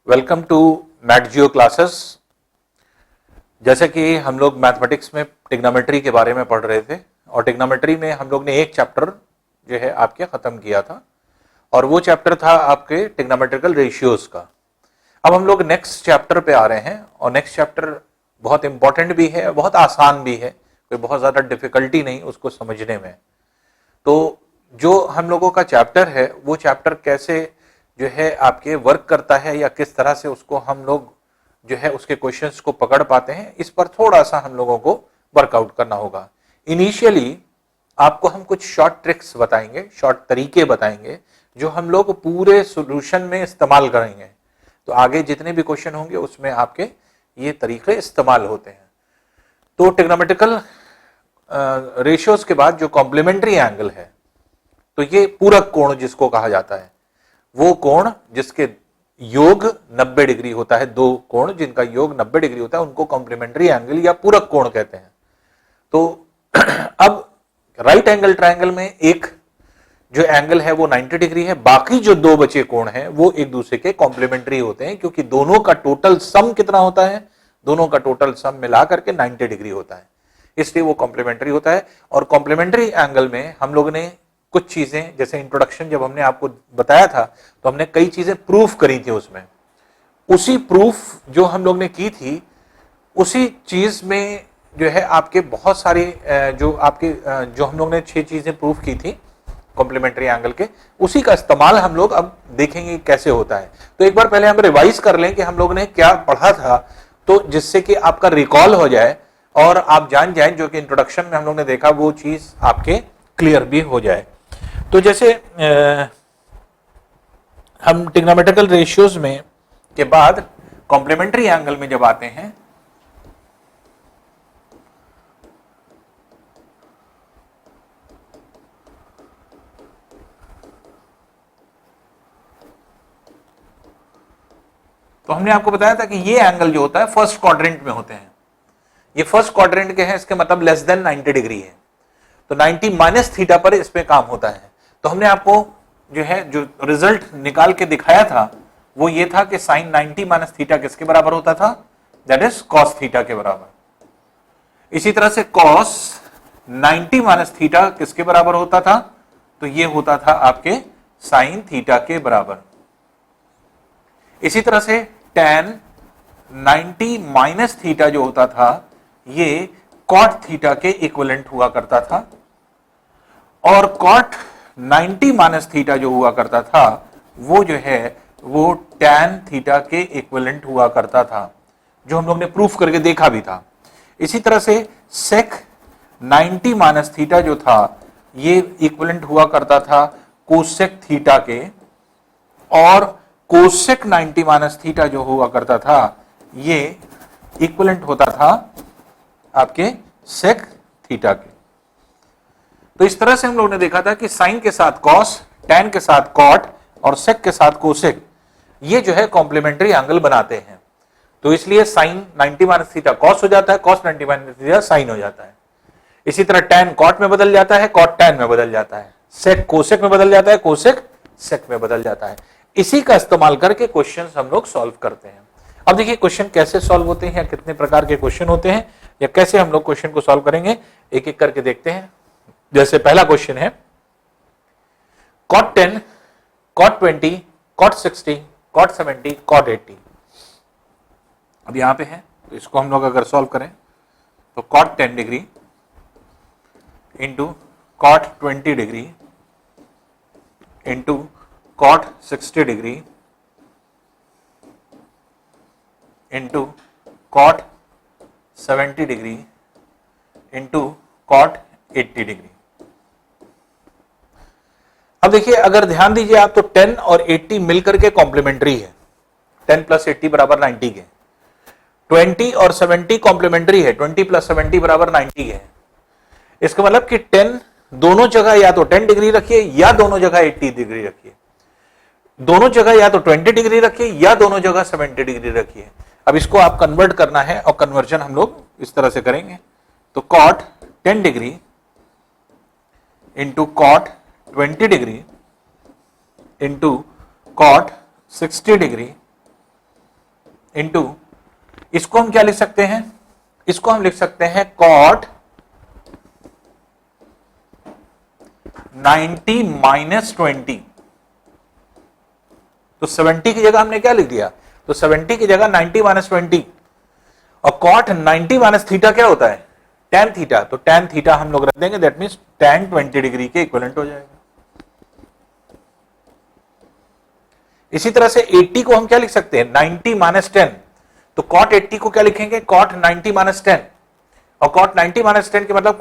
Welcome to math Geo classes. जैसे कि हम लोग मैथमेटिक्स में ट्रिग्नोमेट्री के बारे में पढ़ रहे थे और ट्रिग्नोमेट्री में हम लोग ने एक चैप्टर जो है आपके खत्म किया था और वो चैप्टर था आपके ट्रिग्नोमेट्रिकल रेशियोज का। अब हम लोग नेक्स्ट चैप्टर पे आ रहे हैं और नेक्स्ट चैप्टर बहुत इंपॉर्टेंट भी है, बहुत आसान भी है, कोई बहुत ज्यादा डिफिकल्टी नहीं उसको समझने में। तो जो हम लोगों का चैप्टर है वो चैप्टर कैसे जो है आपके वर्क करता है या किस तरह से उसको हम लोग जो है उसके क्वेश्चंस को पकड़ पाते हैं, इस पर थोड़ा सा हम लोगों को वर्कआउट करना होगा। इनिशियली आपको हम कुछ शॉर्ट ट्रिक्स बताएंगे, शॉर्ट तरीके बताएंगे जो हम लोग पूरे सॉल्यूशन में इस्तेमाल करेंगे। तो आगे जितने भी क्वेश्चन होंगे उसमें आपके ये तरीके इस्तेमाल होते हैं। तो ट्रिग्नोमेट्रिकल रेशियोज के बाद जो कॉम्प्लीमेंट्री एंगल है, तो ये पूरक कोण जिसको कहा जाता है, वो कोण जिसके योग 90 डिग्री होता है, दो कोण जिनका योग 90 डिग्री होता है उनको कॉम्प्लीमेंट्री एंगल या पूरक कोण कहते हैं। तो अब राइट एंगल ट्रायंगल में एक जो एंगल है वो 90 डिग्री है, बाकी जो दो बचे कोण हैं वो एक दूसरे के कॉम्प्लीमेंट्री होते हैं क्योंकि दोनों का टोटल सम कितना होता है, दोनों का टोटल सम मिला करके 90 डिग्री होता है, इसलिए वो कॉम्प्लीमेंट्री होता है। और कॉम्प्लीमेंट्री एंगल में हम लोग ने कुछ चीजें, जैसे इंट्रोडक्शन जब हमने आपको बताया था तो हमने कई चीजें प्रूफ करी थी, उसमें उसी प्रूफ जो हम लोग ने की थी उसी चीज में जो है आपके बहुत सारे जो हम लोग ने 6 चीजें प्रूफ की थी कॉम्प्लीमेंट्री एंगल के, उसी का इस्तेमाल हम लोग अब देखेंगे कैसे होता है। तो एक बार पहले हम रिवाइज कर लें कि हम लोग ने क्या पढ़ा था, तो जिससे कि आपका रिकॉल हो जाए और आप जान जाएं जो कि इंट्रोडक्शन में हम लोग ने देखा वो चीज आपके क्लियर भी हो जाए। तो जैसे हम ट्रिग्नोमेट्रिकल रेशियोज में के बाद कॉम्प्लीमेंट्री एंगल में जब आते हैं तो हमने आपको बताया था कि ये एंगल जो होता है फर्स्ट क्वाड्रेंट में होते हैं, ये फर्स्ट क्वाड्रेंट के हैं, इसके मतलब लेस देन 90 डिग्री है, तो 90 माइनस थीटा पर इस पे काम होता है। तो हमने आपको जो है जो रिजल्ट निकाल के दिखाया था वो ये था कि साइन 90 माइनस थीटा किसके बराबर होता था, दैट इज कॉस थीटा के बराबर। इसी तरह से कॉस 90 माइनस थीटा किसके बराबर होता था, तो ये होता था आपके साइन थीटा के बराबर। इसी तरह से tan 90 माइनस थीटा जो होता था ये cot थीटा के इक्विवेलेंट हुआ करता था, और cot 90 माइनस थीटा जो हुआ करता था वो जो है वो tan थीटा के इक्विवेलेंट हुआ करता था, जो हम लोग ने प्रूफ करके देखा भी था। इसी तरह से sec 90 माइनस थीटा जो था ये इक्विवेलेंट हुआ करता था कोसेक थीटा के, और कोसेक 90 माइनस थीटा जो हुआ करता था ये इक्विवेलेंट होता था आपके सेक थीटा के। तो इस तरह से हम लोगों ने देखा था कि साइन के साथ कॉस, टैन के साथ कॉट और सेक के साथ कोसेक, ये जो है कॉम्प्लीमेंट्री एंगल बनाते हैं। तो इसलिए साइन 90 माइनस थीटा कॉस हो जाता है, कॉस 90 माइनस थीटा साइन हो जाता है। इसी तरह टैन कॉट में बदल जाता है, कॉट टैन में बदल जाता है, सेक कोसेक में बदल जाता है, कोसेक सेक में बदल जाता है। इसी का इस्तेमाल करके क्वेश्चंस हम लोग सॉल्व करते हैं। अब देखिए क्वेश्चन कैसे सॉल्व होते हैं या कितने प्रकार के क्वेश्चन होते हैं या कैसे हम लोग क्वेश्चन को सॉल्व करेंगे, एक एक करके देखते हैं। जैसे पहला क्वेश्चन है cot 10, cot 20, cot 60, cot 70, cot 80। अब यहां पे है तो इसको हम लोग अगर सॉल्व करें तो cot 10 degree into cot 20 degree into cot 60 degree into cot 70 degree into cot 80 degree. अब देखिए अगर ध्यान दीजिए आप, तो 10 और 80 मिलकर के कॉम्प्लीमेंट्री है, 10 प्लस 80 बराबर 90 के। 20 और 70 कॉम्प्लीमेंट्री है, 20 प्लस 70 बराबर 90 है। इसका मतलब कि 10 दोनों जगह या तो 10 डिग्री रखिए या दोनों जगह 80 डिग्री रखिए, दोनों जगह या तो 20 डिग्री रखिए या दोनों जगह 70 डिग्री रखिए। अब इसको आप कन्वर्ट करना है और कन्वर्जन हम लोग इस तरह से करेंगे। तो cot 10 degree into cot 20 degree into cot 60 degree into, इसको हम क्या लिख सकते हैं, इसको हम लिख सकते हैं कॉट 90 माइनस 20। तो 70 की जगह हमने क्या लिख दिया, तो 70 की जगह 90 माइनस 20, और कॉट 90 माइनस थीटा क्या होता है, tan थीटा, तो tan थीटा हम लोग रख देंगे, दैट मीन्स tan 20 डिग्री के इक्विवेलेंट हो जाएगा। इसी तरह से 80 को हम क्या लिख सकते हैं, 90 माइनस 10, तो cot 80 को क्या लिखेंगे, cot 90 माइनस 10, और cot 90 माइनस 10 के मतलब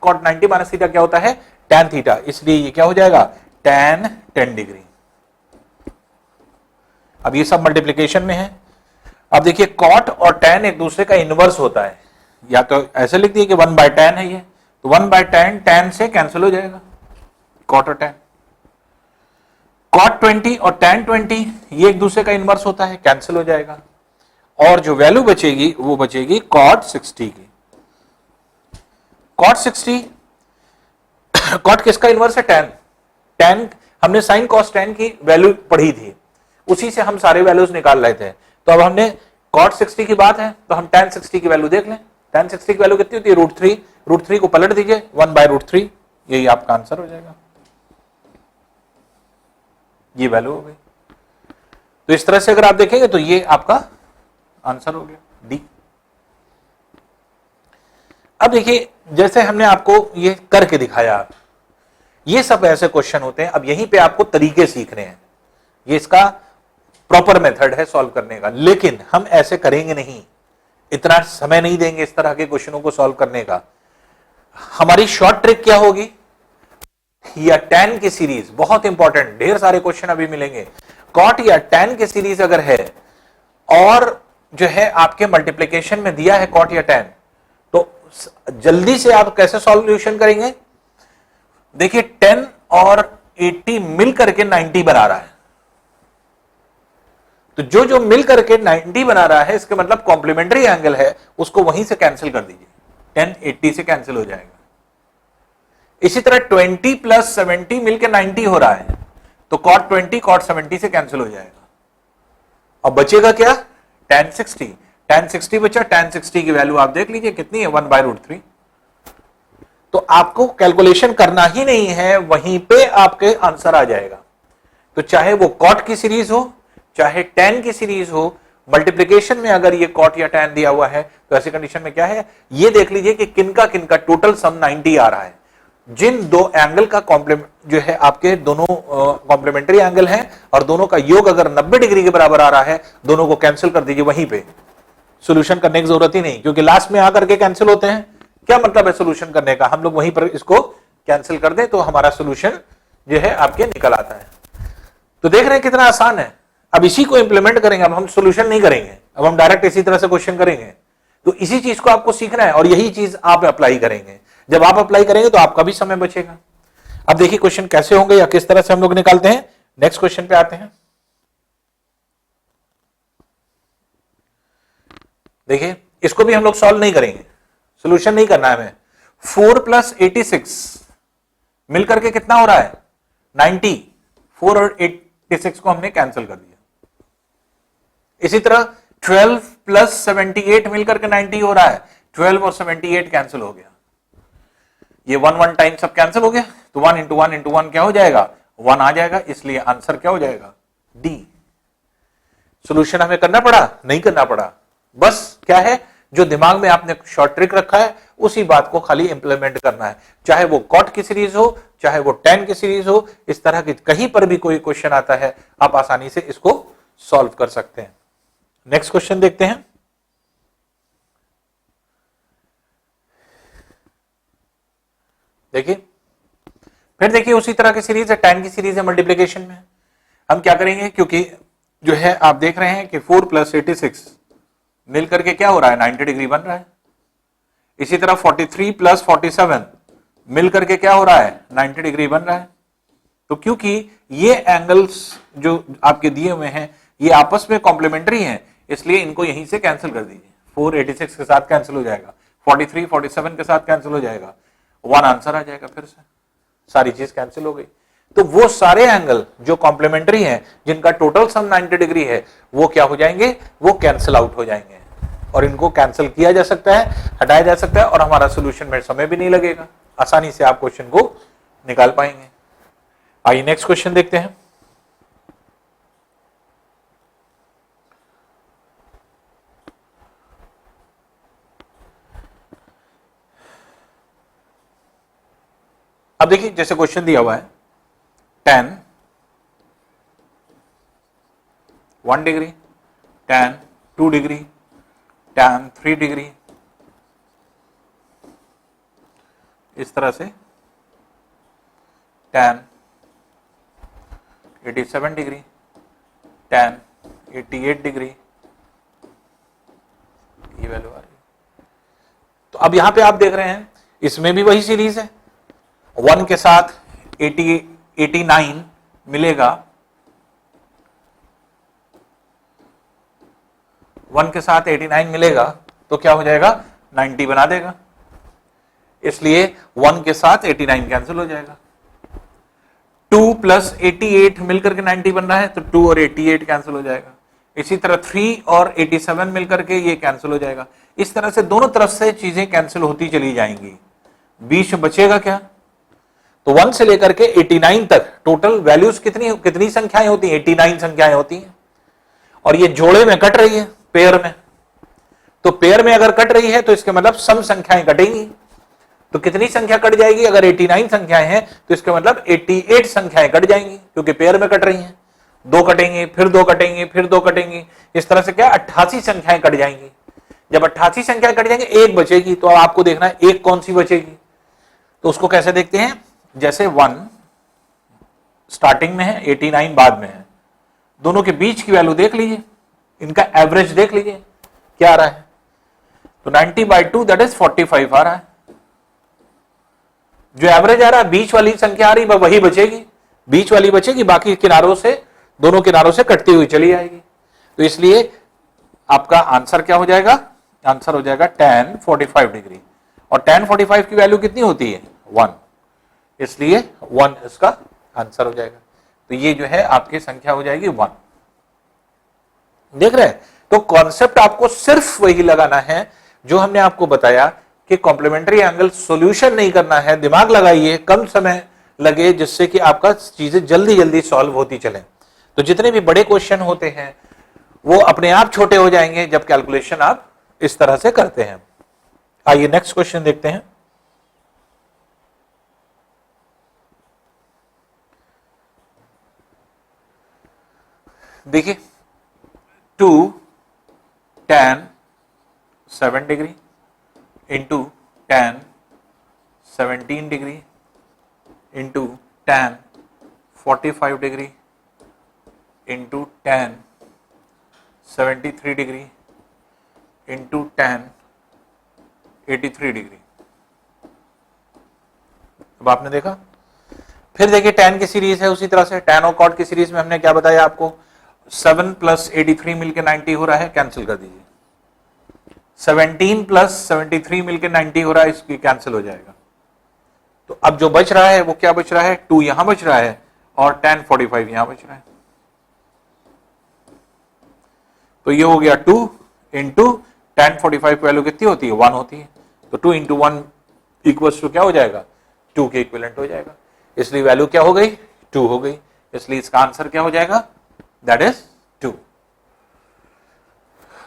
cot 90 माइनस थीटा क्या होता है, tan थीटा, इसलिए ये क्या हो जाएगा, tan 10 डिग्री। अब ये सब मल्टीप्लीकेशन में है। अब देखिए cot और tan एक दूसरे का इनवर्स होता है, या तो ऐसे लिख दिए कि 1/tan है ये, तो 1/tan tan से कैंसिल हो जाएगा, cot और tan। cot 20 और tan 20 ये एक दूसरे का इनवर्स होता है, कैंसिल हो जाएगा, और जो वैल्यू बचेगी वो बचेगी cot 60 की। cot 60, cot किसका इनवर्स है, tan। tan हमने sin cos tan की वैल्यू पढ़ी थी, उसी से हम सारे वैल्यूज निकाल रहे थे। तो अब हमने cot 60 की बात है तो हम tan 60 की वैल्यू देख लें। tan 60 की वैल्यू कितनी होती है, √3, √3 को पलट दीजिए, 1/√3, यही आपका आंसर हो जाएगा, ये वैल्यू हो गई। तो इस तरह से अगर आप देखेंगे तो ये आपका आंसर हो गया, डी। अब देखिए जैसे हमने आपको ये करके दिखाया, ये सब ऐसे क्वेश्चन होते हैं। अब यहीं पे आपको तरीके सीखने हैं, ये इसका प्रॉपर मेथड है सॉल्व करने का, लेकिन हम ऐसे करेंगे नहीं, इतना समय नहीं देंगे इस तरह के क्वेश्चनों को सॉल्व करने का। हमारी शॉर्ट ट्रिक क्या होगी, या tan की सीरीज, बहुत इंपॉर्टेंट, ढेर सारे क्वेश्चन अभी मिलेंगे। cot या tan की सीरीज अगर है और जो है आपके मल्टीप्लीकेशन में दिया है cot या tan, तो जल्दी से आप कैसे सॉल्यूशन करेंगे, देखिए 10 और 80 मिल करके 90 बना रहा है, तो जो जो मिल करके 90 बना रहा है इसके मतलब कॉम्प्लीमेंट्री एंगल है, उसको वहीं से कैंसिल कर दीजिए, 10 80 से कैंसिल हो जाएगा। इसी तरह 20 प्लस 70 मिलकर 90 हो रहा है, तो cot 20 cot 70 से कैंसिल हो जाएगा। अब बचेगा क्या, tan 60, tan 60 बचा, tan 60 की वैल्यू आप देख लीजिए कितनी है, 1/√3। तो आपको कैलकुलेशन करना ही नहीं है, वहीं पे आपके आंसर आ जाएगा। तो चाहे वो cot की सीरीज हो चाहे tan की सीरीज हो, मल्टीप्लीकेशन में अगर ये cot या tan दिया हुआ है तो ऐसी कंडीशन में क्या है, ये देख लीजिए कि किनका किनका टोटल सम 90 आ रहा है। जिन दो एंगल का कॉम्प्लीमेंट जो है आपके दोनों कॉम्प्लीमेंट्री एंगल हैं और दोनों का योग अगर 90 डिग्री के बराबर आ रहा है, दोनों को कैंसिल कर दीजिए, वहीं पे सॉल्यूशन करने की जरूरत ही नहीं, क्योंकि लास्ट में आकर के कैंसिल होते हैं। क्या मतलब है सॉल्यूशन करने का, हम लोग वहीं पर इसको कैंसिल कर दें तो हमारा सॉल्यूशन जो है आपके निकल आता है। तो देख रहे हैं कितना आसान है। अब इसी को इंप्लीमेंट करेंगे, अब हम सॉल्यूशन नहीं करेंगे, अब हम डायरेक्ट इसी तरह से क्वेश्चन करेंगे। तो इसी चीज को आपको सीखना है और यही चीज आप अप्लाई करेंगे। जब आप अप्लाई करेंगे तो आपका भी समय बचेगा। अब देखिए क्वेश्चन कैसे होंगे या किस तरह से हम लोग निकालते हैं। नेक्स्ट क्वेश्चन पे आते हैं। देखिए इसको भी हम लोग सॉल्व नहीं करेंगे, सॉल्यूशन नहीं करना है हमें। 4 प्लस 86 मिलकर के कितना हो रहा है, 90। 4 और 86 को हमने कैंसिल कर दिया। इसी तरह 12 प्लस 78 मिलकर के 90 हो रहा है, 12 और 78 कैंसिल हो गया। ये 1 टाइम सब कैंसिल हो गया, तो 1 इंटू 1 इंटू 1 क्या हो जाएगा, 1 आ जाएगा, इसलिए आंसर क्या हो जाएगा, डी। सॉल्यूशन हमें करना पड़ा, नहीं करना पड़ा, बस क्या है जो दिमाग में आपने शॉर्ट ट्रिक रखा है उसी बात को खाली इंप्लीमेंट करना है। चाहे वो कॉट की सीरीज हो चाहे वो tan की सीरीज हो, इस तरह की कहीं पर भी कोई क्वेश्चन आता है आप आसानी से इसको सॉल्व कर सकते हैं। नेक्स्ट क्वेश्चन देखते हैं। देखिए फिर देखिए उसी तरह की सीरीज है, tan की सीरीज है मल्टीप्लीकेशन में। हम क्या करेंगे, क्योंकि जो है आप देख रहे हैं कि 4 प्लस 86 मिलकर के क्या हो रहा है, 90 डिग्री बन रहा है। इसी तरह 43 प्लस 47 मिलकर के क्या हो रहा है, 90 डिग्री बन रहा है। तो क्योंकि ये एंगल्स जो आपके दिए हुए हैं ये आपस में कॉम्प्लीमेंट्री हैं, इसलिए इनको यहीं से कैंसिल कर दीजिए। 4 86 के साथ कैंसिल हो जाएगा, 43 47 के साथ कैंसिल हो जाएगा, 1 आंसर आ जाएगा। फिर से सारी चीज कैंसिल हो गई। तो वो सारे एंगल जो कॉम्प्लीमेंट्री हैं, जिनका टोटल सम 90 डिग्री है, वो क्या हो जाएंगे, वो कैंसिल आउट हो जाएंगे। और इनको कैंसिल किया जा सकता है, हटाया जा सकता है, और हमारा सोल्यूशन में समय भी नहीं लगेगा, आसानी से आप क्वेश्चन को निकाल पाएंगे। आइए नेक्स्ट क्वेश्चन देखते हैं। अब देखिए जैसे क्वेश्चन दिया हुआ है, tan 1 degree, tan 2 degree, tan 3 degree, इस तरह से tan 87 डिग्री, tan 88 डिग्री, ये वैल्यू आ रही है। तो अब यहां पे आप देख रहे हैं इसमें भी वही सीरीज है, 1 के साथ 89 मिलेगा, 1 के साथ 89 मिलेगा तो क्या हो जाएगा, 90 बना देगा, इसलिए 1 के साथ 89 कैंसिल हो जाएगा। 2 प्लस 88 मिलकर के 90 बन रहा है, तो 2 और 88 कैंसिल हो जाएगा। इसी तरह 3 और 87 मिलकर के ये कैंसिल हो जाएगा। इस तरह से दोनों तरफ से चीजें कैंसिल होती चली जाएंगी। बीच में बचेगा क्या, तो 1 से लेकर के 89 तक टोटल वैल्यूज कितनी संख्याएं होती हैं, 89 संख्याएं होती हैं, और ये जोड़े में कट रही है, पेयर में। तो पेयर में अगर कट रही है तो इसके मतलब सम संख्याएं कटेंगी। तो कितनी संख्या कट जाएगी, अगर 89 संख्याएं हैं तो इसके मतलब 88 संख्याएं कट जाएंगी, क्योंकि पेयर में कट रही हैं। 2 कटेंगे, फिर 2 कटेंगे, फिर 2 कटेंगे, इस तरह से क्या 88 संख्याएं कट जाएंगी। जब 88 संख्याएं कट जाएंगे, एक बचेगी, तो आपको देखना है एक कौन सी बचेगी। तो उसको कैसे देखते हैं, जैसे 1 स्टार्टिंग में है, 89 बाद में है, दोनों के बीच की वैल्यू देख लीजिए, इनका एवरेज देख लीजिए क्या आ रहा है। तो 90/2 दैट इज 45 आ रहा है। जो एवरेज आ रहा है, बीच वाली संख्या आ रही है, वही बचेगी, बीच वाली बचेगी, बाकी किनारों से, दोनों किनारों से कटती हुई चली आएगी। तो इसलिए आपका आंसर क्या हो जाएगा, आंसर हो जाएगा tan 45 डिग्री, और tan 45 की वैल्यू कितनी होती है, 1, इसलिए 1 इसका आंसर हो जाएगा। तो ये जो है आपकी संख्या हो जाएगी 1। देख रहे हैं, तो कॉन्सेप्ट आपको सिर्फ वही लगाना है जो हमने आपको बताया कि कॉम्प्लीमेंट्री एंगल सॉल्यूशन नहीं करना है, दिमाग लगाइए, कम समय लगे, जिससे कि आपका चीजें जल्दी जल्दी सॉल्व होती चले। तो जितने भी बड़े क्वेश्चन होते हैं वो अपने आप छोटे हो जाएंगे जब कैलकुलेशन आप इस तरह से करते हैं। आइए नेक्स्ट क्वेश्चन देखते हैं। देखिए 2 tan 7 degree into tan 17 degree into tan 45 degree into tan 73 degree into tan 83 degree. अब आपने देखा, फिर देखिए tan की सीरीज है, उसी तरह से tan और cot की सीरीज में हमने क्या बताया आपको, 7 प्लस 83 मिलकर 90 हो रहा है, कैंसिल कर दीजिए। 17 प्लस 73 मिलकर 90 हो रहा है, इसकी कैंसिल हो जाएगा। तो अब जो बच रहा है वो क्या बच रहा है, 2 यहां बच रहा है और tan 45 यहां बच रहा है। तो ये हो गया 2 इंटू tan 45 की वैल्यू कितनी होती है, 1 होती है। तो 2 इंटू 1 इक्वल्स टू क्या हो जाएगा, 2 के इक्विवेलेंट हो जाएगा। इसलिए वैल्यू क्या हो गई, 2 हो गई। इसलिए इसका आंसर क्या हो जाएगा, दैट इज 2।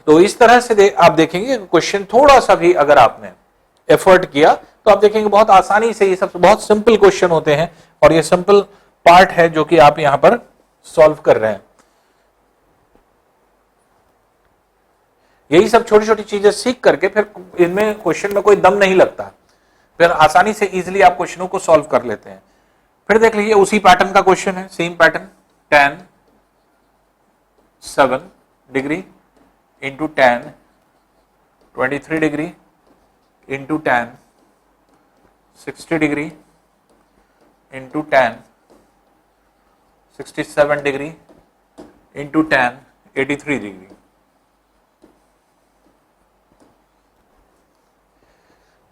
तो इस तरह से आप देखेंगे क्वेश्चन थोड़ा सा भी अगर आपने एफर्ट किया तो आप देखेंगे बहुत आसानी से, ये सब बहुत सिंपल क्वेश्चन होते हैं, और ये सिंपल पार्ट है जो कि आप यहां पर सॉल्व कर रहे हैं। यही सब छोटी छोटी चीजें सीख करके फिर इनमें क्वेश्चन में कोई दम नहीं लगता, फिर आसानी से इजीली आप क्वेश्चनों को सॉल्व कर लेते हैं। फिर देख लीजिए उसी पैटर्न का क्वेश्चन है, same pattern, tan 7 degree into tan 23 degree into tan 60 degree into tan 67 degree into tan 83 degree.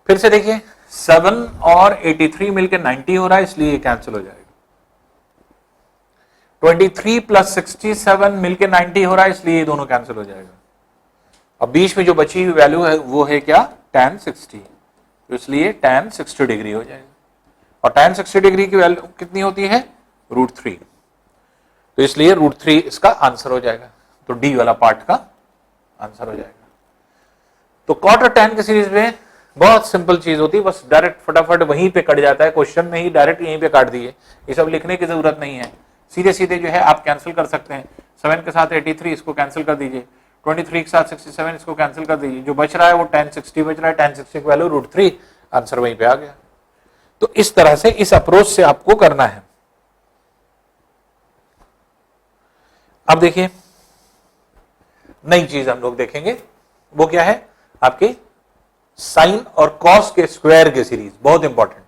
फिर से देखिए 7 और 83 मिलकर 90 हो रहा है, इसलिए ये कैंसिल हो जाएगा। 23 प्लस 67 मिलके 90 हो रहा है, इसलिए ये दोनों कैंसिल हो जाएगा। अब बीच में जो बची हुई वैल्यू है वो है क्या, tan 60, तो इसलिए tan 60 डिग्री हो जाएगा। और tan 60 डिग्री की वैल्यू कितनी होती है, √3, तो इसलिए √3 इसका आंसर हो जाएगा। तो डी वाला पार्ट का आंसर हो जाएगा। तो कॉट और tan की सीरीज में बहुत सिंपल चीज होती है, बस डायरेक्ट फटाफट वहीं पे कट जाता है, क्वेश्चन में ही डायरेक्ट यहीं पे काट दिए, ये सब लिखने की जरूरत नहीं है, सीधे सीधे जो है आप कैंसिल कर सकते हैं। 7 के साथ 83 इसको कैंसिल कर दीजिए, 23 के साथ 67 इसको कैंसिल कर दीजिए, जो बच रहा है वो tan 60 बच रहा है, tan 60 की वैल्यू √3, आंसर वहीं पे आ गया। तो इस तरह से इस अप्रोच से आपको करना है। अब देखिए नई चीज हम लोग देखेंगे, वो क्या है, आपके साइन और कॉस के स्क्वायर की सीरीज, बहुत इंपॉर्टेंट।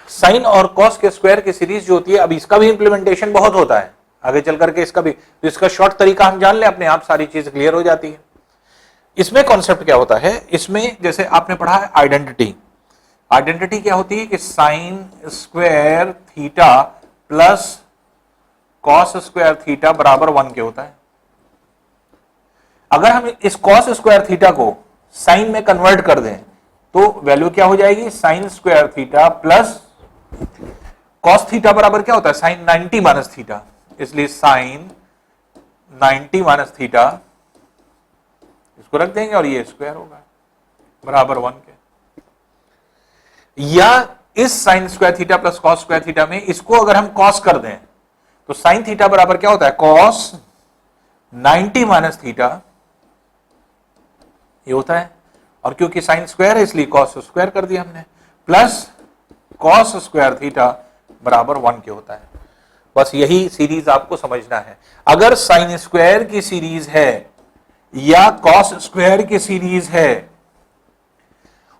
साइन और कॉस के स्क्वायर की सीरीज जो होती है, अब इसका भी इंप्लीमेंटेशन बहुत होता है आगे चल करके, इसका भी, तो इसका शॉर्ट तरीका हम जान ले, अपने आप सारी चीज क्लियर हो जाती है। इसमें कॉन्सेप्ट क्या होता है, इसमें जैसे आपने पढ़ा है आइडेंटिटी, आइडेंटिटी क्या होती है कि sine square theta plus cos square theta बराबर 1 के होता है। अगर हम इस कॉस स्क्वायर थीटा को साइन में कन्वर्ट कर दें तो वैल्यू क्या हो जाएगी, sine square theta plus cos theta बराबर क्या होता है, साइन 90 माइनस थीटा, इसलिए साइन 90 माइनस थीटा इसको रख देंगे और ये स्क्वायर होगा बराबर 1 के। या इस sine square theta plus cos square theta में इसको अगर हम कॉस कर दें तो साइन थीटा बराबर क्या होता है, कॉस 90 माइनस थीटा ये होता है, और क्योंकि साइन स्क्वायर है इसलिए कॉस स्क्वायर कर दिया हमने, प्लस कॉस स्क्वायर थीटा बराबर 1 के होता है। बस यही सीरीज आपको समझना है। अगर साइन स्क्वायर की सीरीज है या कॉस स्क्वायर की सीरीज है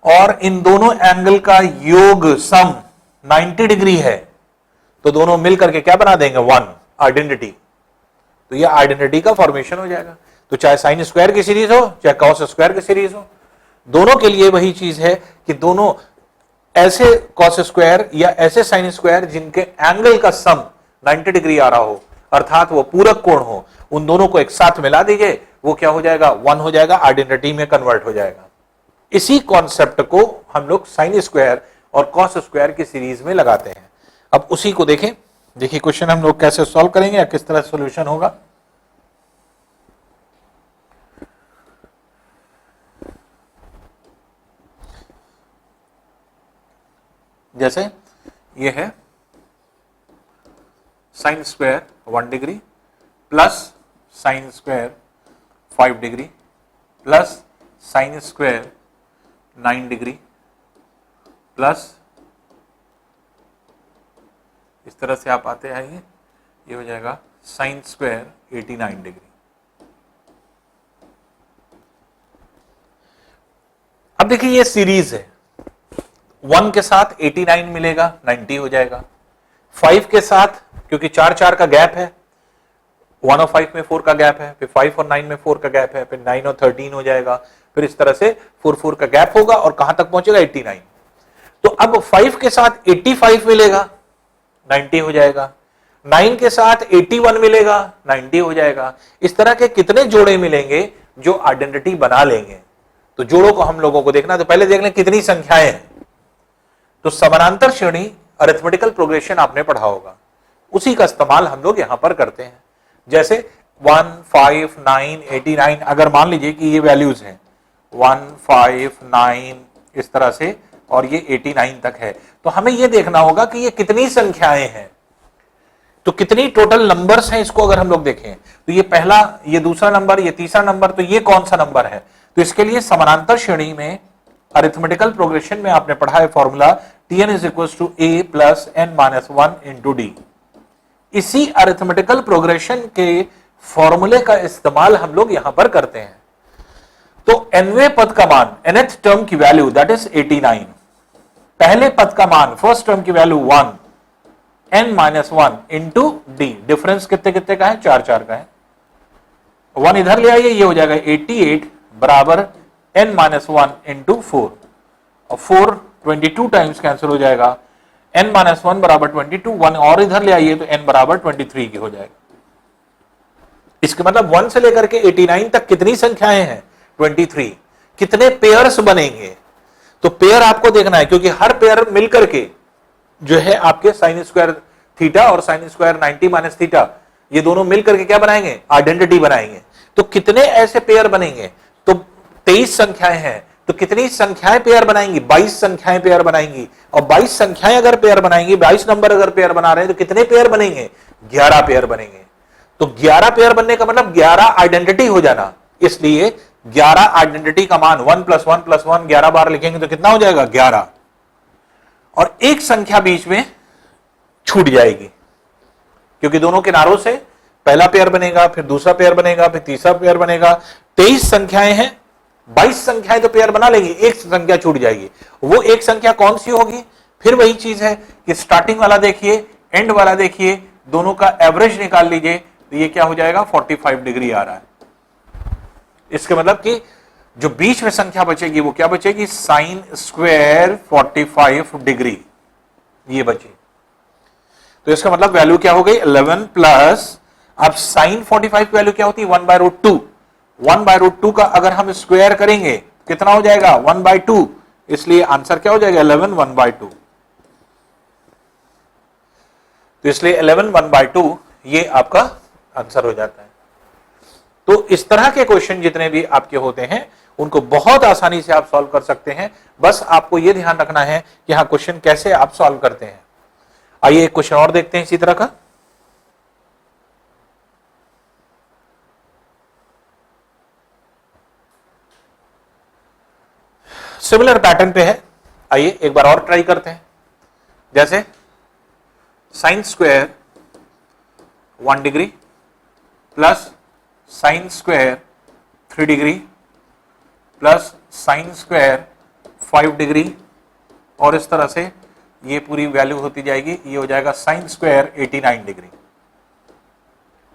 और इन दोनों एंगल का योग सम 90 डिग्री है तो दोनों मिलकर के क्या बना देंगे, 1 आइडेंटिटी। तो ये आइडेंटिटी का फॉर्मेशन हो जाएगा। तो चाहे साइन स्क्वायर की सीरीज हो चाहे कॉस स्क्वायर की सीरीज हो, दोनों के लिए वही चीज है कि दोनों ऐसे कॉस स्क्वायर या ऐसे साइन स्क्वायर जिनके एंगल का सम 90 डिग्री आ रहा हो, अर्थात वो पूरक कोण हो, उन दोनों को एक साथ मिला दीजिए, वो क्या हो जाएगा, 1 हो जाएगा, आइडेंटिटी में कन्वर्ट हो जाएगा। इसी कॉन्सेप्ट को हम लोग साइन स्क्वायर और कॉस स्क्वायर की सीरीज में लगाते हैं। अब उसी को देखें, देखिए क्वेश्चन हम लोग कैसे सॉल्व करेंगे या किस तरह सॉल्यूशन होगा। जैसे ये है sine square 1 degree plus sine square 5 degree plus sine square 9 degree plus इस तरह से आप आते आइए, ये हो जाएगा साइन स्क्वायर 89 डिग्री। अब देखिए ये सीरीज है, 1 के साथ 89 मिलेगा, 90 हो जाएगा। 5 के साथ क्योंकि 4 का गैप है, 1 और 5 में 4 का गैप है, फिर 5 और 9 में 4 का गैप है, फिर 9 और 13 हो जाएगा, फिर इस तरह से 4 का गैप होगा और कहां तक पहुंचेगा, 89। तो अब 5 के साथ 85 मिलेगा, 90 हो जाएगा। 9 के साथ 81 मिलेगा, 90 हो जाएगा। इस तरह के कितने जोड़े मिलेंगे जो आइडेंटिटी बना लेंगे। तो जोड़ों को हम लोगों को देखना, तो पहले देख लें कितनी संख्याएं हैं। तो समानांतर श्रेणी अरिथमेटिकल प्रोग्रेशन आपने पढ़ा होगा, उसी का इस्तेमाल हम लोग यहां पर करते हैं। जैसे 1, 5, 9, 89 अगर मान लीजिए कि ये वैल्यूज हैं 1, 5, 9 इस तरह से और ये 89 तक है, तो हमें ये देखना होगा कि ये कितनी संख्याएं हैं, तो कितनी टोटल नंबर्स हैं। इसको अगर हम लोग देखें तो ये पहला, ये दूसरा नंबर, ये तीसरा नंबर, तो ये कौन सा नंबर है। तो इसके लिए समानांतर श्रेणी में अरिथमेटिकल प्रोग्रेशन में आपने पढ़ा है formula Tn is equals to a plus n minus 1 into d। इसी अरिथमेटिकल प्रोग्रेशन के फॉर्मूले का इस्तेमाल हम लोग यहां पर करते हैं। तो nवें पद का मान, nth टर्म की वैल्यू दैट इज 89, पहले पद का मान फर्स्ट टर्म की value 1, n minus 1 into d, difference कितने कितने का है, 4 का है। 1 इधर ले आइए, ये हो जाएगा 88 बराबर n minus 1 into 4, और 4 22 टाइम्स कैंसिल हो जाएगा, n माइनस 1 बराबर 22, 1 और इधर ले आइए तो n बराबर 23 की हो जाएगा। इसके मतलब 1 से लेकर के 89 तक कितनी संख्याएं हैं? 23। कितने पेयर्स बनेंगे? तो पेयर आपको देखना है, क्योंकि हर पेयर मिलकर के जो है आपके साइन स्क्वायर थीटा और साइन स्क्वायर 90 माइनस थीटा, ये दोनों मिलकर के क्या बनाएंगे? आइडेंटिटी बनाएंगे। तो कितने ऐसे पेयर बनेंगे? तो 23 संख्याएं हैं, तो कितनी संख्याएं पेयर बनाएंगी? 22 संख्याएं पेयर बनाएंगी। और 22 संख्याएं अगर पेयर बनाएंगी, 22 नंबर अगर पेयर बना रहे हैं, तो कितने पेयर बनेंगे? 11 पेयर बनेंगे। तो 11 पेयर बनने का मतलब 11 आइडेंटिटी हो जाना, इसलिए 11 आइडेंटिटी का मान 1 + 1 + 1 11 बार लिखेंगे तो कितना हो जाएगा? 11। और एक संख्या बीच में छूट जाएगी, क्योंकि दोनों किनारों से पहला पेयर बनेगा, फिर दूसरा पेयर बनेगा, फिर तीसरा पेयर बनेगा। 23 संख्याएं हैं, 22 संख्याएं तो पेयर बना लेंगे, एक संख्या छूट जाएगी। वो एक संख्या कौन सी होगी? फिर वही चीज है कि स्टार्टिंग वाला देखिए, एंड वाला देखिए, दोनों का एवरेज निकाल लीजिए, तो ये क्या हो जाएगा? 45 डिग्री आ रहा है। इसके मतलब कि जो बीच में संख्या बचेगी वो क्या बचेगी? साइन स्क्वायर 45 डिग्री, ये बची। तो इसका मतलब वैल्यू क्या हो गई? 11 प्लस, अब साइन 45 वैल्यू क्या होती है? 1/√2। 1/√2 का अगर हम स्क्वायर करेंगे कितना हो जाएगा? 1/2। इसलिए आंसर क्या हो जाएगा? 11 1/2। तो इसलिए 11 1/2 ये आपका आंसर हो जाता है। तो इस तरह के क्वेश्चन जितने भी आपके होते हैं उनको बहुत आसानी से आप सॉल्व कर सकते हैं। बस आपको यह ध्यान रखना है कि हाँ, क्वेश्चन कैसे आप सॉल्व करते हैं। आइए एक क्वेश्चन और देखते हैं इसी तरह का। सिमिलर पैटर्न पे है, आइए एक बार और ट्राई करते हैं। जैसे sine square 1 degree plus sine square 3 degree plus sine square 5 degree, और इस तरह से ये पूरी वैल्यू होती जाएगी। ये हो जाएगा साइन स्क्वायर 89 डिग्री।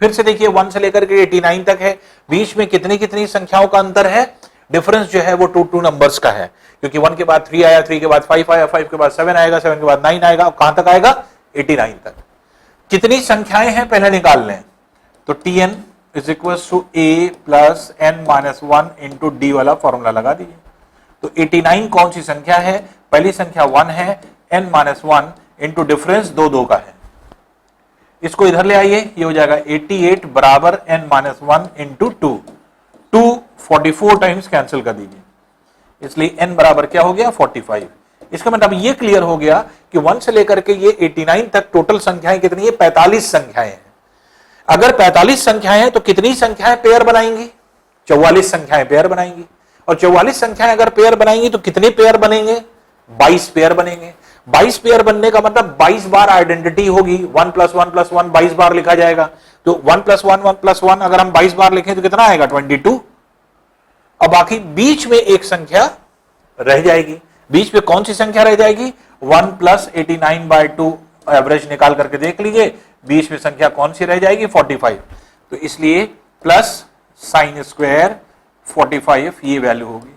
फिर से देखिए 1 से लेकर के 89 तक है, बीच में कितनी कितनी संख्याओं का अंतर है? डिफरेंस जो है वो 2 नंबर्स का है, क्योंकि 1 के बाद 3 आया, 3 के बाद 5 आया, 5 के बाद 7 आएगा, 7 के बाद 9 आएगा। अब कहां तक आएगा? 89 तक। कितनी संख्याएं हैं पहले निकाल लें। तो Tn = a + n - 1 × d वाला फॉर्मूला लगा दीजिए। तो 89 कौन सी संख्या है? पहली संख्या 1 है, n - 1 इंटू डिफरेंस 2 का है। इसको इधर ले आइए, ये हो जाएगा 88 बराबर n - 1 इंटू 2। 2 44 टाइम्स कैंसिल कर दीजिए, इसलिए n बराबर क्या हो गया? 45। इसका मतलब ये क्लियर हो गया कि 1 से लेकर के ये 89 तक टोटल संख्याएं कितनी है? 45 संख्याएं हैं। अगर 45 संख्याएं हैं तो कितनी संख्याएं पेयर बनाएंगी? 44 संख्याएं पेयर बनाएंगी। और 44 संख्याएं अगर पेयर बनाएंगी तो कितने पेयर बनेंगे? 22 पेयर बनेंगे। 22 पेयर बनने का मतलब 22 बार आइडेंटिटी होगी। 1 + 1 + 1 22 बार लिखा जाएगा। तो 1 + 1 1 + 1 अगर हम 22 बार लिखें तो कितना आएगा? 22। अब बाकी बीच में एक संख्या रह जाएगी। बीच में कौन सी संख्या रह जाएगी? 1 + 89/2 एवरेज निकाल करके देख लीजिए, बीच में संख्या कौन सी रह जाएगी? 45। तो इसलिए प्लस साइन स्क्वायर 45 ये वैल्यू होगी।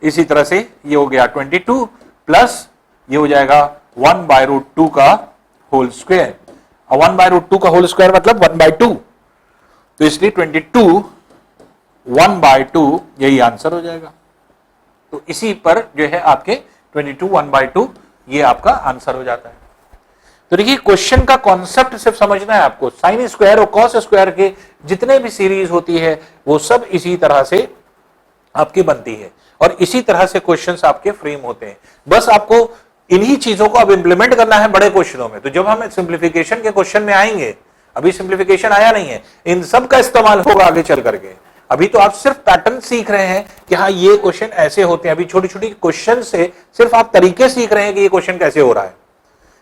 इसी तरह से ये हो गया 22 प्लस ये हो जाएगा 1/√2 का होल स्क्वायर। 1/√2 का होल स्क्वायर मतलब 1/2। तो इसलिए 22 1/2 यही आंसर हो जाएगा। तो इसी पर जो है आपके 22 1/2 ये आपका आंसर हो जाता है। तो देखिए क्वेश्चन का कॉन्सेप्ट सिर्फ समझना है आपको। साइन स्क्वायर और कॉस स्क्वायर के जितने भी सीरीज होती है वो सब इसी तरह से आपकी बनती है और इसी तरह से क्वेश्चंस आपके फ्रेम होते हैं। बस आपको इन्हीं चीजों को अब इंप्लीमेंट करना है बड़े क्वेश्चनों में। तो जब हम सिंप्लीफिकेशन के क्वेश्चन में आएंगे, अभी सिंप्लीफिकेशन आया नहीं है, इन सब का इस्तेमाल होगा आगे चल करके। अभी तो आप सिर्फ पैटर्न सीख रहे हैं कि हाँ ये क्वेश्चन ऐसे होते हैं। अभी छोटी छोटी क्वेश्चन से सिर्फ आप तरीके सीख रहे हैं कि ये क्वेश्चन कैसे हो रहा है।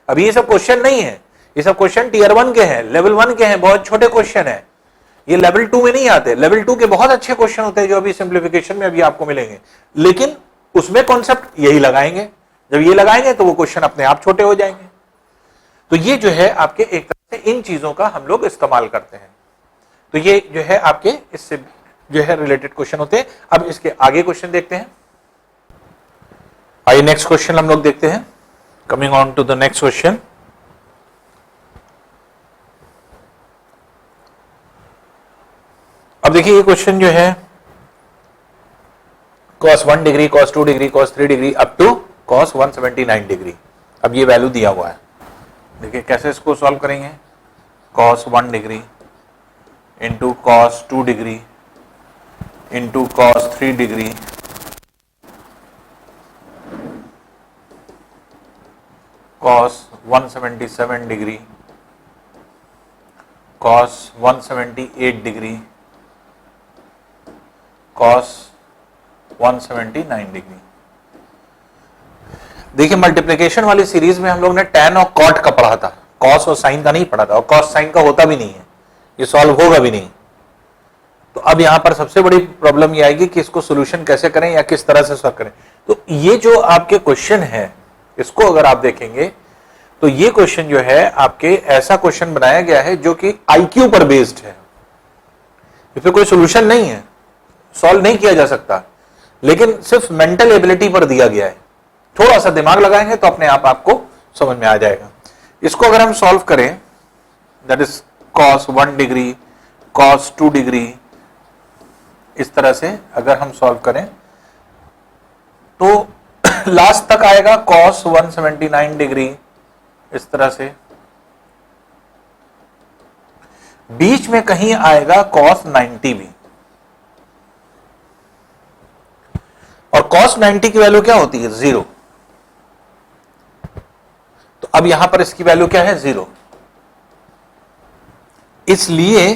अभी ये सब क्वेश्चन नहीं है, ये सब क्वेश्चन टियर 1 के हैं, लेवल 1 के हैं, बहुत छोटे क्वेश्चन है। ये लेवल 2 में नहीं आते। लेवल 2 के बहुत अच्छे क्वेश्चन होते हैं जो अभी सिंप्लीफिकेशन में अभी आपको मिलेंगे, लेकिन उसमें कॉन्सेप्ट यही लगाएंगे। जब ये लगाएंगे तो वो क्वेश्चन अपने आप छोटे हो जाएंगे। तो ये जो है आपके एक तरह से इन चीजों का हम लोग इस्तेमाल करते हैं। तो ये जो है आपके इससे जो है रिलेटेड क्वेश्चन होते हैं। अब इसके आगे क्वेश्चन देखते हैं। आइए नेक्स्ट क्वेश्चन हम लोग देखते हैं। Coming on to the next question. अब देखिए ये क्वेश्चन जो है cos 1 degree, cos 2 degree, cos 3 degree up to cos 179 degree. अब ये वैल्यू दिया हुआ है, देखिए कैसे इसको सॉल्व करेंगे। cos 1 degree into cos 2 degree into cos 3 degree cos 177 degree cos 178 degree cos 179 degree. देखिए मल्टीप्लिकेशन वाली सीरीज में हम लोग ने tan और cot का पढ़ा था, cos और sin का नहीं पढ़ा था, और cos sin का होता भी नहीं है, ये सॉल्व होगा भी नहीं। तो अब यहां पर सबसे बड़ी प्रॉब्लम ये आएगी कि इसको सोल्यूशन कैसे करें या किस तरह से सॉल्व करें। तो ये जो आपके क्वेश्चन है, इसको अगर आप देखेंगे तो ये क्वेश्चन जो है आपके ऐसा क्वेश्चन बनाया गया है जो कि आईक्यू पर बेस्ड है, इसमें कोई सोल्यूशन नहीं है, सॉल्व नहीं किया जा सकता, लेकिन सिर्फ मेंटल एबिलिटी पर दिया गया है। थोड़ा सा दिमाग लगाएंगे तो अपने आप आपको समझ में आ जाएगा। इसको अगर हम सॉल्व करें, that is cos 1 degree cos 2 degree, इस तरह से अगर हम सॉल्व करें तो लास्ट तक आएगा cos 179 डिग्री, इस तरह से बीच में कहीं आएगा cos 90 भी, और cos 90 की वैल्यू क्या होती है, 0। तो अब यहां पर इसकी वैल्यू क्या है, 0। इसलिए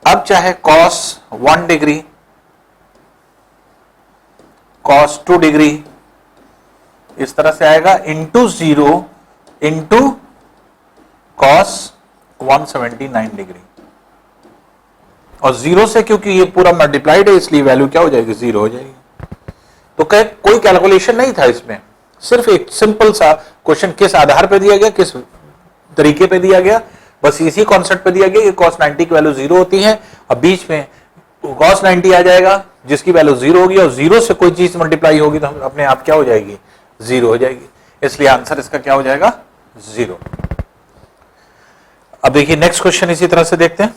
अब चाहे cos 1 डिग्री cos 2 डिग्री इस तरह से आएगा इंटू 0 इंटू cos 179 डिग्री, और 0 से क्योंकि ये पूरा मल्टीप्लाइड है इसलिए वैल्यू क्या हो जाएगी, 0 हो जाएगी। तो कोई कैलकुलेशन नहीं था इसमें, सिर्फ एक सिंपल सा क्वेश्चन किस आधार पे दिया गया, किस तरीके पे दिया गया, बस इसी कॉन्सेप्ट पे दिया गया कि cos 90 की वैल्यू 0 होती है, और बीच में cos 90 आ जाएगा जिसकी वैल्यू 0 होगी, और 0 से कोई चीज मल्टीप्लाई होगी तो अपने आप क्या हो जाएगी, 0 हो जाएगी। इसलिए आंसर इसका क्या हो जाएगा, 0। अब देखिए नेक्स्ट क्वेश्चन इसी तरह से देखते हैं।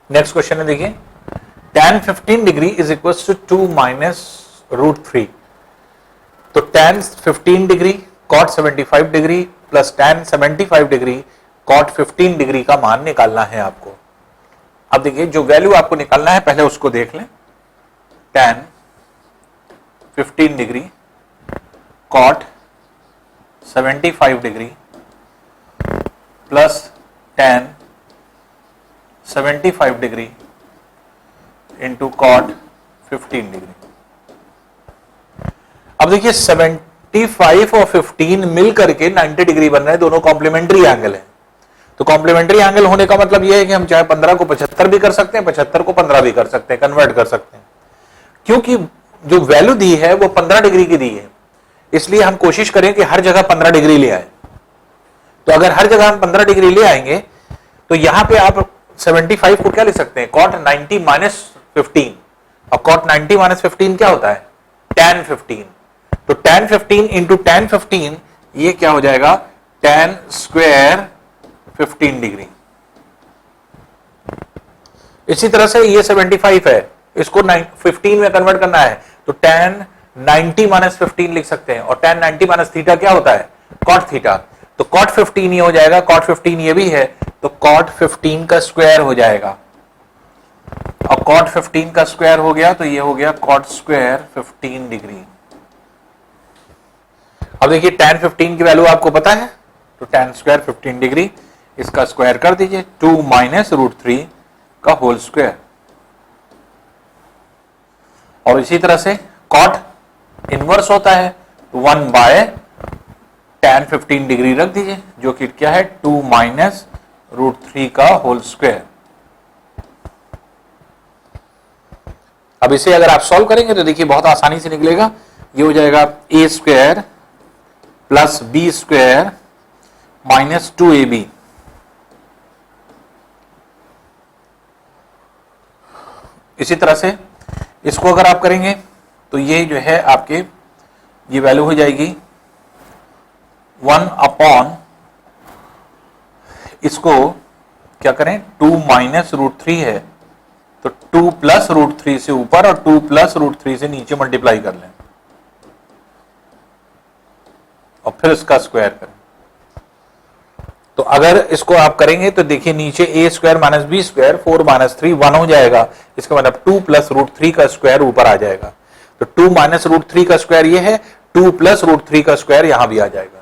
नेक्स्ट क्वेश्चन है, देखिए tan 15 degree is equal to 2 minus √3। तो tan 15 degree cot 75 degree plus tan 75 degree cot 15 degree का मान निकालना है आपको। अब देखिए जो वैल्यू आपको निकालना है पहले उसको देख लें। tan 15 degree cot 75 degree plus tan 75 degree into cot 15 degree. अब देखिए 75 और 15 मिल करके 90 डिग्री बन रहे हैं, दोनों कॉम्प्लीमेंट्री एंगल है। तो कॉम्प्लीमेंट्री एंगल होने का मतलब यह है कि हम चाहे 15 को 75 भी कर सकते हैं, 75 को 15 भी कर सकते हैं, कन्वर्ट कर सकते हैं, क्योंकि जो वैल्यू दी है वो 15 डिग्री की दी है, इसलिए हम कोशिश करें कि हर जगह 15 डिग्री ले आए। तो अगर हर जगह हम 15 डिग्री ले आएंगे तो यहां पे आप 75 को क्या ले सकते हैं, cot 90 माइनस 15, और cot 90 माइनस 15 क्या होता है, tan 15। तो tan 15 इंटू tan 15 ये क्या हो जाएगा, tan स्क्वायर 15 डिग्री। इसी तरह से ये 75 है, इसको 15 में कन्वर्ट करना है तो tan 90 माइनस 15 लिख सकते हैं, और tan 90 माइनस थीटा क्या होता है, cot थीटा। तो cot 15 ये हो जाएगा, cot 15 ये भी है, तो cot 15 का स्क्वायर हो जाएगा, और cot 15 का स्क्वायर हो गया तो ये हो गया cot स्क्वायर 15 डिग्री। अब देखिए tan 15 की वैल्यू आपको पता है, तो tan स्क्वायर 15 डिग्री इसका स्क्वायर कर दीजिए, 2 माइनस √3 का होल स्क्वायर। और इसी तरह से cot इनवर्स होता है 1 बाय tan 15 डिग्री रख दीजिए, जो कि क्या है 2 माइनस √3 का होल स्क्वायर। अब इसे अगर आप सॉल्व करेंगे तो देखिए बहुत आसानी से निकलेगा, ये हो जाएगा a square plus b square minus 2ab। इसी तरह से इसको अगर आप करेंगे तो ये जो है आपके ये वैल्यू हो जाएगी 1 अपॉन, इसको क्या करें 2 माइनस √3 है तो 2 प्लस √3 से ऊपर और 2 प्लस √3 से नीचे मल्टीप्लाई कर लें और फिर इसका स्क्वायर करें। तो अगर इसको आप करेंगे तो देखिए नीचे a square minus B square 4 minus 3 1 हो जाएगा, इसका मतलब 2 प्लस √3 का स्क्वायर ऊपर आ जाएगा। तो 2 माइनस √3 का स्क्वायर ये है, 2 प्लस √3 का स्क्वायर यहां भी आ जाएगा।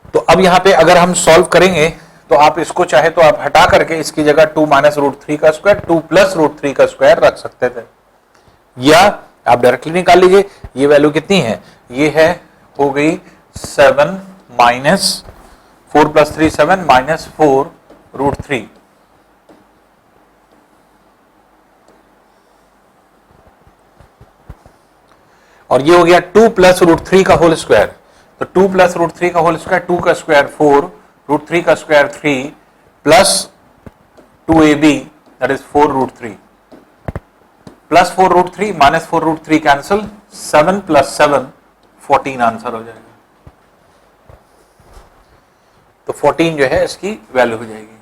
तो अब यहां पे अगर हम सॉल्व करेंगे तो आप इसको चाहे तो आप हटा करके इसकी जगह 2 माइनस √3 का स्क्वायर 2 प्लस √3 का स्क्वायर रख सकते थे, या आप डायरेक्टली निकाल लीजिए। ये वैल्यू कितनी है, ये है हो गई 7 माइनस 4 प्लस 3 7 माइनस 4 √3, और ये हो गया 2 प्लस √3 का होल स्क्वायर। तो 2 प्लस √3 का होल स्क्वायर, 2 का स्क्वायर 4, √3 का square 3 plus 2ab that is 4 √3 plus 4 √3 minus 4 √3 cancel, 7 plus 7 14 answer हो जाएगा। तो 14 जो है इसकी वैल्यू हो जाएगी।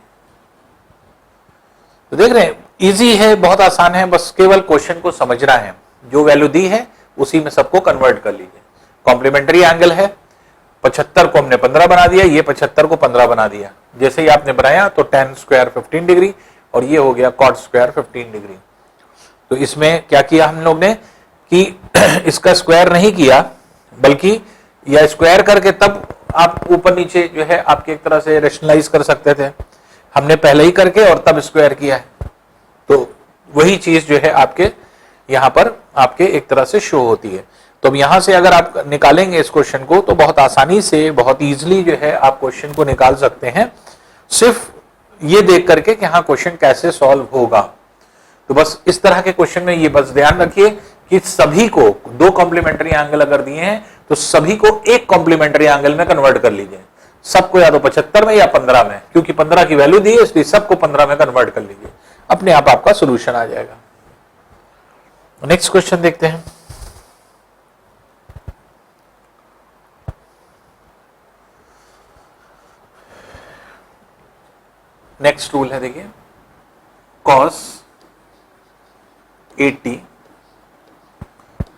तो देख रहे हैं इजी है, बहुत आसान है, बस केवल क्वेश्चन को समझना है। जो वैल्यू दी है उसी में सबको कन्वर्ट कर लीजिए। कॉम्प्लीमेंट्री एंगल है, 75 को हमने 15 बना दिया, ये 75 को 15 बना दिया। जैसे ही आपने बनाया तो tan स्क्वायर 15 डिग्री और ये हो गया cot स्क्वायर 15 डिग्री। तो इसमें क्या किया हम लोग ने कि इसका स्क्वायर नहीं किया, बल्कि या स्क्वायर करके तब आप ऊपर नीचे जो है आपके एक तरह से रेशनलाइज कर सकते थे। हमने पहले ही करके और तब स्क्वायर किया है, तो वही चीज जो है आपके यहां पर आपके एक तरह से शो होती है। तो अब यहां से अगर आप निकालेंगे इस क्वेश्चन को तो बहुत आसानी से, बहुत इजीली जो है आप क्वेश्चन को निकाल सकते हैं, सिर्फ ये देख करके कि हाँ क्वेश्चन कैसे सॉल्व होगा। तो बस इस तरह के क्वेश्चन में ये बस ध्यान रखिए कि सभी को 2 कॉम्प्लीमेंट्री एंगल अगर दिए हैं तो सभी को एक कॉम्प्लीमेंट्री एंगल में कन्वर्ट कर लीजिए। सबको या तो 75 में या 15 में, क्योंकि 15 की वैल्यू दी है इसलिए सबको 15 में कन्वर्ट कर लीजिए, अपने आप आपका सोल्यूशन आ जाएगा। नेक्स्ट क्वेश्चन देखते हैं। नेक्स्ट रूल है, देखिए cos 80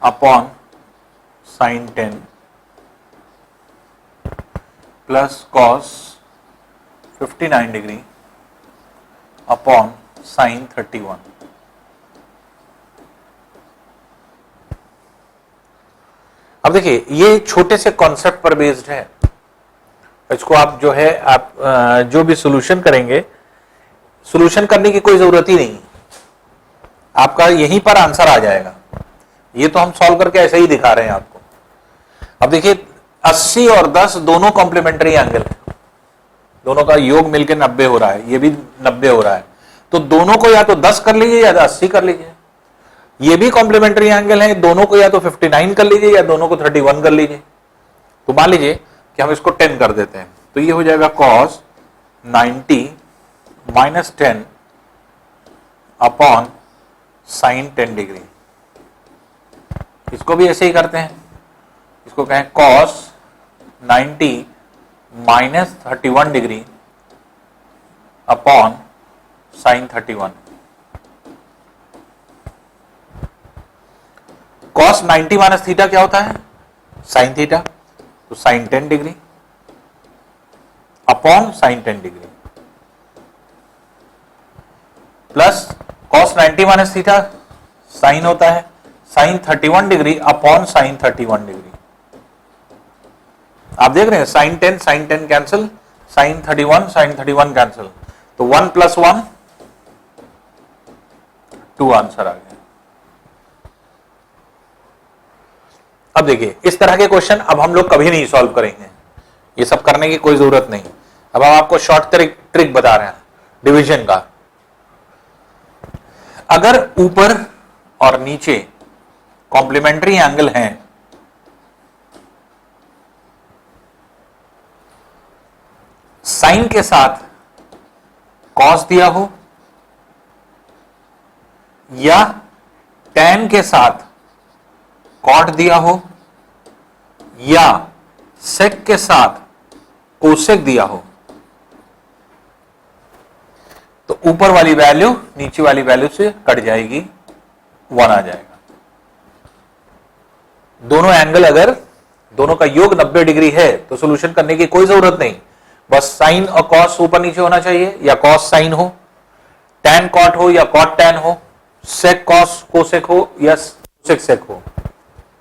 upon sin 10 plus cos 59 degree upon sin 31। अब देखिए ये छोटे से कॉन्सेप्ट पर बेस्ड है, इसको आप जो है आप जो भी सॉल्यूशन करेंगे, सॉल्यूशन करने की कोई जरूरत ही नहीं, आपका यहीं पर आंसर आ जाएगा। ये तो हम सॉल्व करके ऐसे ही दिखा रहे हैं आपको। अब देखिए 80 और 10 दोनों कॉम्प्लीमेंट्री एंगल है, दोनों का योग मिलकर 90 हो रहा है, ये भी 90 हो रहा है, तो दोनों को या तो 10 कर लीजिए या 80 कर लीजिए। ये भी कॉम्प्लीमेंट्री एंगल है, दोनों को या तो 59 कर लीजिए या दोनों को 31 कर लीजिए। तो मान लीजिए कि हम इसको 10 कर देते हैं, तो ये हो जाएगा cos 90 minus 10 upon sin 10 degree. इसको भी ऐसे ही करते हैं, इसको कहें cos 90 minus 31 degree upon sin 31। cos 90 minus theta क्या होता है, sin थीटा, तो sin 10 degree upon sin 10 degree plus cos 90 minus theta sin होता है sin 31 degree upon sin 31 degree. आप देख रहे हैं sin 10 कैंसिल, sin 31 कैंसिल, तो 1 प्लस 1 2 आंसर आ गया। अब देखिए इस तरह के क्वेश्चन अब हम लोग कभी नहीं सॉल्व करेंगे, ये सब करने की कोई जरूरत नहीं। अब हम आपको शॉर्ट ट्रिक बता रहे हैं डिवीजन का। अगर ऊपर और नीचे कॉम्प्लीमेंट्री एंगल हैं, साइन के साथ कॉस दिया हो या tan के साथ cot दिया हो या sec के साथ cosec दिया हो, तो ऊपर वाली वैल्यू नीचे वाली वैल्यू से कट जाएगी, 1 आ जाएगा। दोनों एंगल अगर दोनों का योग 90 डिग्री है तो सोल्यूशन करने की कोई जरूरत नहीं, बस साइन और कॉस ऊपर नीचे होना चाहिए, या कॉस साइन हो, टैन कॉट हो या कॉट टैन हो, सेक कॉस कोसेक हो या कोसेक सेक हो,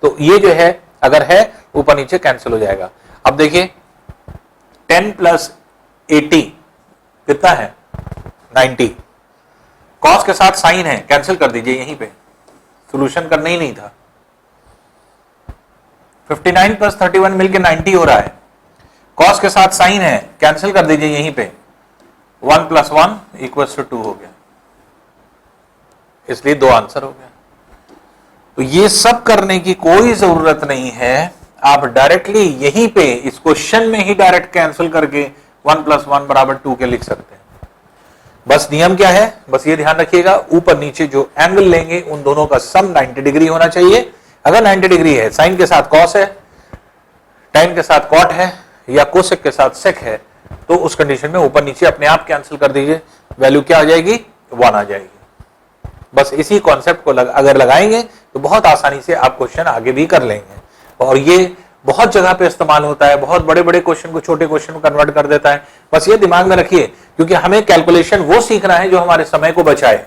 तो ये जो है अगर है ऊपर नीचे कैंसिल हो जाएगा। अब देखिए 10 प्लस 80 कितना है, 90। कॉस के साथ साइन है, कैंसिल कर दीजिए, यहीं पे सोल्यूशन करना ही नहीं था। 59 प्लस 31 मिलके 90 हो रहा है, कॉस के साथ साइन है, कैंसिल कर दीजिए यहीं पे, 1 प्लस 1 इक्वल्स टू 2 हो गया, इसलिए 2 आंसर हो गया। तो ये सब करने की कोई जरूरत नहीं है, आप डायरेक्टली यहीं पे इस क्वेश्चन में ही डायरेक्ट कैंसिल करके 1 प्लस 1 बराबर 2 के लिख सकते हैं। बस नियम क्या है, बस ये ध्यान रखिएगा, ऊपर नीचे जो एंगल लेंगे उन दोनों का सम 90 डिग्री होना चाहिए। अगर 90 डिग्री है, साइन के साथ कॉस है, टैन के साथ कॉट है या कोसेक के साथ सेक है, तो उस कंडीशन में ऊपर नीचे अपने आप कैंसिल कर दीजिए, वैल्यू क्या आ जाएगी, 1 आ जाएगी। बस इसी कॉन्सेप्ट को अगर लगाएंगे तो बहुत आसानी से आप क्वेश्चन आगे भी कर लेंगे, और ये बहुत जगह पे इस्तेमाल होता है, बहुत बड़े बड़े क्वेश्चन को छोटे क्वेश्चन में कन्वर्ट कर देता है। बस ये दिमाग में रखिए, क्योंकि हमें कैलकुलेशन वो सीखना है जो हमारे समय को बचाए,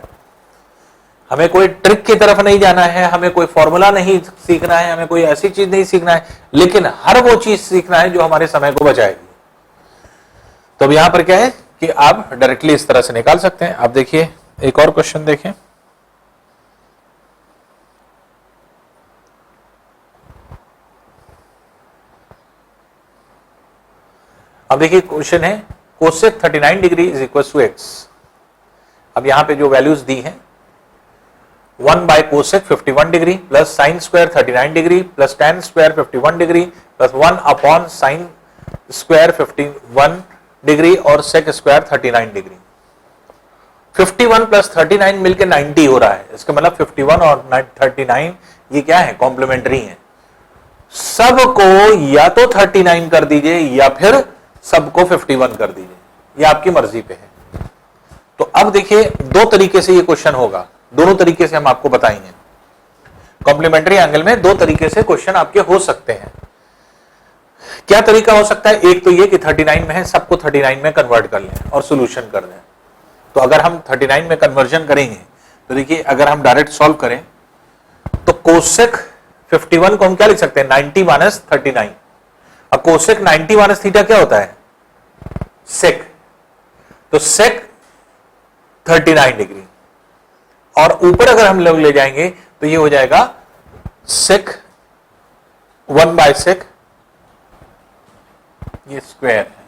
हमें कोई ट्रिक की तरफ नहीं जाना है, हमें कोई फॉर्मूला नहीं सीखना है, हमें कोई ऐसी चीज नहीं सीखना है, लेकिन हर वो चीज सीखना है जो हमारे समय को बचाएगी। तो अब यहां पर क्या है कि आप डायरेक्टली इस तरह से निकाल सकते हैं। अब देखिए एक और क्वेश्चन देखें, अब देखिए क्वेश्चन है cosec 39 degree is equal to x. अब यहां पे जो वैल्यूज दी हैं, 1 by cosec 51 degree plus sine square 39 degree plus tan square 51 degree plus 1 upon sine square 51 degree और सेक स्क्वायर 39 डिग्री। 51 प्लस 39 मिलकर 90 हो रहा है, इसका मतलब 51 और 39 ये क्या है, कॉम्प्लीमेंट्री है। सबको या तो 39 कर दीजिए या फिर सबको 51 कर दीजिए, ये आपकी मर्जी पे है। तो अब देखिए दो तरीके से ये क्वेश्चन होगा, दोनों तरीके से हम आपको बताएंगे। कॉम्प्लीमेंट्री एंगल में दो तरीके से क्वेश्चन आपके हो सकते हैं। क्या तरीका हो सकता है, एक तो ये कि 39 में है, सबको 39 में कन्वर्ट कर लें और सोल्यूशन कर दें। तो अगर हम 39 में कन्वर्जन करेंगे तो देखिए अगर हम डायरेक्ट सॉल्व करें तो कोसेक 51 को हम क्या लिख सकते हैं, 90 माइनस 39। अब कोसेक 90 माइनस थीटा क्या होता है, सेक, तो सेक 39 डिग्री, और ऊपर अगर हम लोग ले जाएंगे तो ये हो जाएगा सेक 1 बाय सेक, ये स्क्वायर है,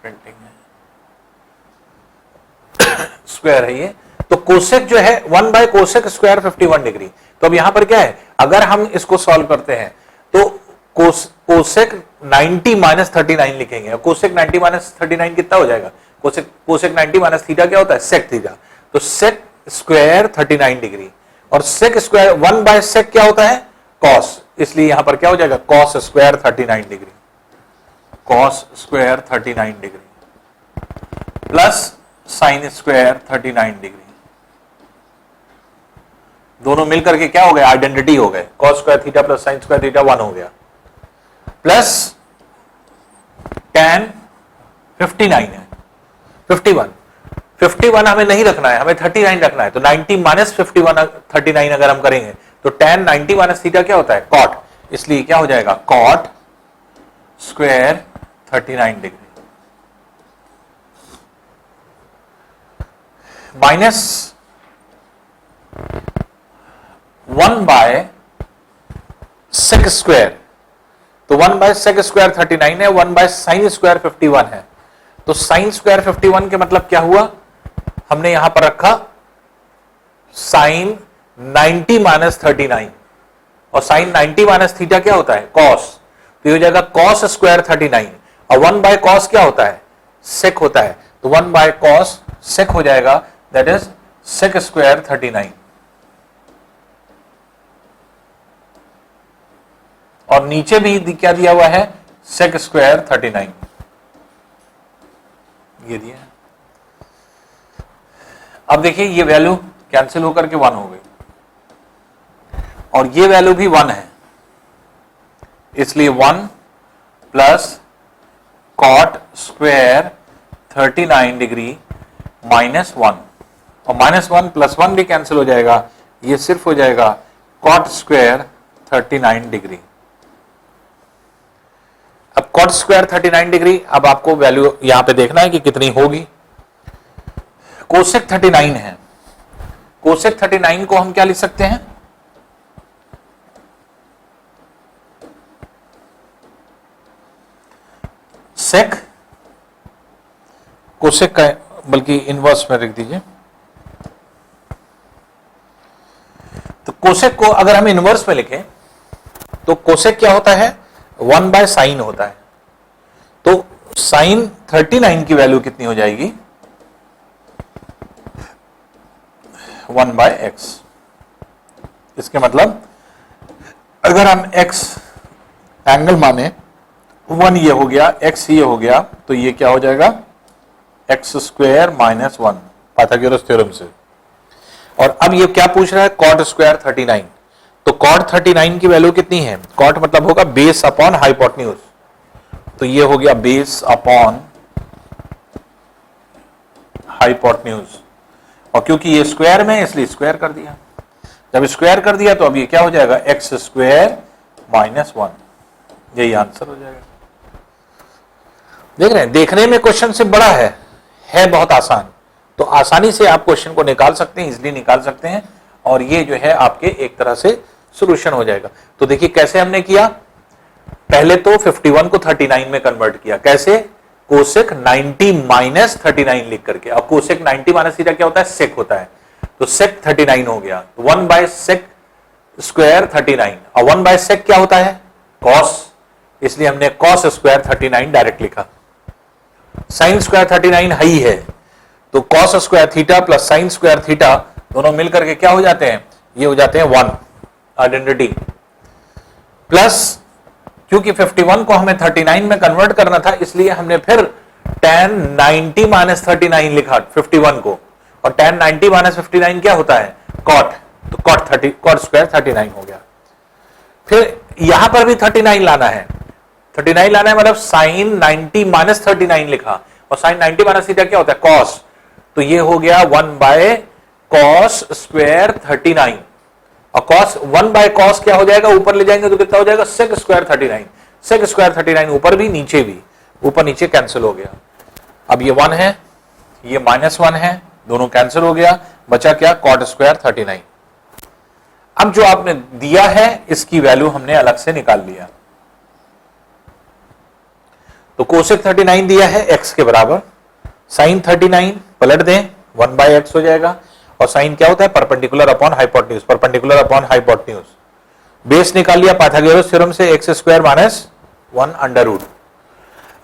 प्रिंटिंग है, स्क्वायर है ये। तो कोसेक जो है 1 बाय कोसेक स्क्वायर 51 डिग्री। तो अब यहां पर क्या है, अगर हम इसको सॉल्व करते हैं तो कोसेक 90 माइनस 39 लिखेंगे। कोसेक 90 माइनस 39 कितना हो जाएगा, कोसेक 90 माइनस थीटा क्या होता है, सेक थीटा। तो सेक स्क्वायर 39 डिग्री और सेक स्क्वायर 1 बाय सेक क्या होता है, कॉस, इसलिए यहां पर क्या हो जाएगा, cos square 39 degree, cos square 39 degree plus sine square 39 degree. दोनों मिलकर के क्या हो गए, आइडेंटिटी हो गए, cos square theta plus sine square theta 1 हो गया, प्लस tan 59 है, 51 हमें नहीं रखना है, हमें 39 रखना है। तो 90 माइनस 51 39 अगर हम करेंगे तो tan 90 माइनस थीटा क्या होता है, कॉट, इसलिए क्या हो जाएगा, cot square 39 degree minus 1 by sec square. तो 1 बाय सेक स्क्वायर 39 है, 1 बाय साइन स्क्वायर 51 है। तो साइन स्क्वायर 51 के मतलब क्या हुआ, हमने यहां पर रखा साइन 90 माइनस 39, और साइन 90 माइनस थीटा क्या होता है, कॉस, तो ये हो जाएगा कॉस स्क्वायर 39, और 1 बाय कॉस क्या होता है, सेक होता है। तो 1 बाय कॉस सेक हो जाएगा, दैट इज सेक स्क्वायर 39। और नीचे भी क्या दिया हुआ है, सेक स्क्वायर 39, ये दिया है। अब देखिए ये वैल्यू कैंसिल होकर के 1 हो गई और ये वैल्यू भी 1 है, इसलिए 1 प्लस कॉट स्क्वायर 39 डिग्री -1, और -1 + 1 भी कैंसिल हो जाएगा, ये सिर्फ हो जाएगा कॉट स्क्वायर 39 डिग्री। अब कॉट स्क्वायर 39 डिग्री, अब आपको वैल्यू यहां पे देखना है कि कितनी होगी। कोसेक 39 है, कोसेक 39 को हम क्या लिख सकते हैं, सेक कोसेक का, बल्कि इनवर्स में लिख दीजिए। तो कोसेक को अगर हम इनवर्स में लिखें तो कोसेक क्या होता है, 1/sin होता है। तो sin 39 की वैल्यू कितनी हो जाएगी, 1/x। इसके मतलब अगर हम x एंगल माने 1 ये हो गया, x ये हो गया, तो ये क्या हो जाएगा, x स्क्वायर -1 पाइथागोरस थ्योरम से। और अब ये क्या पूछ रहा है, कॉट स्क्वायर 39। तो कॉट 39 की वैल्यू कितनी है, कॉट मतलब होगा बेस अपॉन हाइपोटेन्यूज, तो ये हो गया बेस अपॉन हाइपोटेन्यूज, और क्योंकि ये स्क्वायर में इसलिए स्क्वायर कर दिया। जब स्क्वायर कर दिया तो अब ये क्या हो जाएगा, x स्क्वायर -1, यही आंसर हो जाएगा। देख रहे हैं, देखने में क्वेश्चन से बड़ा है बहुत आसान, तो आसानी से आप क्वेश्चन को निकाल सकते हैं, इजिली निकाल सकते हैं, और ये जो है आपके एक तरह से सॉल्यूशन हो जाएगा। तो देखिए कैसे हमने किया, पहले तो 51 को 39 में कन्वर्ट किया, कैसे, कोसेक 90 - 39 लिख करके। अब कोसेक 90 - थीटा क्या होता है, सेक होता है, तो सेक 39 हो गया, 1/sec स्क्वायर 39, और 1/sec क्या होता है, कॉस, इसलिए हमने कॉस स्क्वायर 39 डायरेक्ट लिखा। साइन स्क्वायर 39 ही है, तो cos square theta plus sine square theta दोनों मिलकर के क्या हो जाते हैं, ये हो जाते हैं 1 आइडेंटिटी, प्लस क्योंकि 51 को हमें 39 में कन्वर्ट करना था, इसलिए हमने फिर tan 90 - 39 लिखा 51 को, और tan 90 - 59 क्या होता है, कॉट, तो कॉट स्क्वायर 39 हो गया। फिर यहां पर भी 39 लाना है, 39 लाना है, मतलब साइन 90 - 39 लिखा, और साइन 90 - थीटा क्या होता है, कॉस, तो ये हो गया 1/cos स्क्वायर 39, और cos 1/cos क्या हो जाएगा, ऊपर ले जाएंगे तो कितना हो जाएगा, sec स्क्वायर 39, sec स्क्वायर 39 ऊपर भी नीचे भी, ऊपर नीचे कैंसिल हो गया। अब ये 1 है, ये -1 है, दोनों कैंसिल हो गया, बचा क्या, cot स्क्वायर 39। अब जो आपने दिया है इसकी वैल्यू हमने अलग से निकाल लिया, तो कोसेक 39 दिया है x के बराबर, साइन 39 पलट दें 1/x हो जाएगा, और साइन क्या होता है, perpendicular upon hypotenuse, perpendicular upon hypotenuse, base निकाल लिया पाइथागोरस थ्योरम से, x स्क्वायर -1 अंडर रूट।